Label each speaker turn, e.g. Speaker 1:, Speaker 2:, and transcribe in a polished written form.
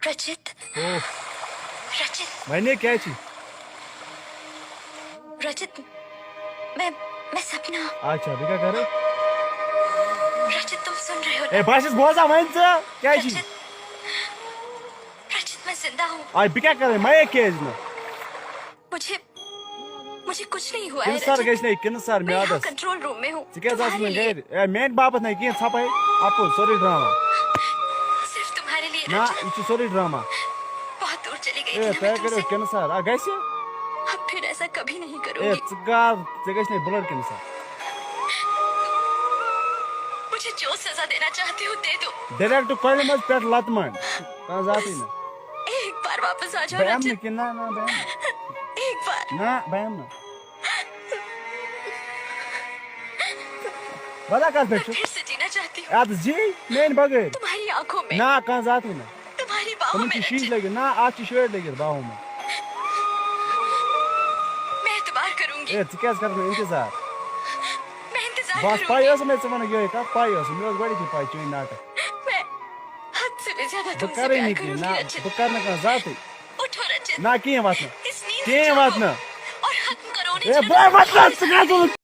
Speaker 1: रचित
Speaker 2: ओह
Speaker 1: रचित
Speaker 2: मैंने क्या चीज
Speaker 1: रचित मैं सपना।
Speaker 2: अच्छा अभी क्या करे
Speaker 1: रचित तुम सुन रहे हो
Speaker 2: ए
Speaker 1: ना?
Speaker 2: बाशिस बोझा मैं क्या चीज
Speaker 1: रचित रचित मैं जिंदा हूँ।
Speaker 2: आज भी क्या करे मैं क्या ना
Speaker 1: मुझे मुझे कुछ नहीं हुआ है
Speaker 2: किन सर
Speaker 1: रचित।
Speaker 2: गई नहीं किन सर
Speaker 1: मैं यहाँ
Speaker 2: म्यादस
Speaker 1: कंट्रोल रूम में हूँ
Speaker 2: क्या जास
Speaker 1: तुम्हारे
Speaker 2: में
Speaker 1: लिए,
Speaker 2: गए ए मेन बाबत नहीं किन छपाई आपको सॉरी ड्रामा
Speaker 1: सिर्फ तुम्हारे लिए
Speaker 2: ना
Speaker 1: रचित।
Speaker 2: ये सॉरी ड्रामा
Speaker 1: बहुत दूर चली गई
Speaker 2: ए
Speaker 1: थी ना
Speaker 2: तय
Speaker 1: मैं
Speaker 2: करो
Speaker 1: तुमसे।
Speaker 2: किन सर आ गैसे
Speaker 1: अब फिर ऐसा कभी नहीं
Speaker 2: ए
Speaker 1: करूंगी।
Speaker 2: चगार जगह नहीं ब्लड किन सर
Speaker 1: मुझे जो सजा देना चाहती हो दे दो।
Speaker 2: डायरेक्ट कोई मत पेट लतमन कहां जाती ना
Speaker 1: एक बार वापस आ जाओ
Speaker 2: बैम
Speaker 1: रचित,
Speaker 2: कि ना ना बैम
Speaker 1: एक बार।
Speaker 2: ना बैम ना बड़ा कर
Speaker 1: मैं
Speaker 2: बेटू
Speaker 1: फिर से जीना चाहती हूँ
Speaker 2: याद जी मेन बगैर
Speaker 1: तुम्हारी आंखों में,
Speaker 2: ना कहां जाती ना
Speaker 1: तुम्हारी बाहों
Speaker 2: तुम
Speaker 1: में
Speaker 2: की शीश
Speaker 1: रचित।
Speaker 2: लगे ना आज की शर्ट लगे बाहों में
Speaker 1: मैं एतबार करूंगी,
Speaker 2: ए चिकेस करने इंतजार
Speaker 1: मैं इंतजार
Speaker 2: बस
Speaker 1: करूंगी।
Speaker 2: पाई मैं से मैंने ये का पाई मैं बड़ी की पाई चुई नाटक
Speaker 1: मैं हद से भी ज्यादा तुमसे
Speaker 2: बकर
Speaker 1: प्यार
Speaker 2: नहीं की
Speaker 1: करूंगी
Speaker 2: ना
Speaker 1: रचित।
Speaker 2: बकर ना कहां जाती
Speaker 1: उठो रचित,
Speaker 2: ना किए बात ना
Speaker 1: इस नींद से
Speaker 2: किए
Speaker 1: जागो
Speaker 2: बात ना
Speaker 1: और खत्म करो
Speaker 2: ए बे मत चिकेस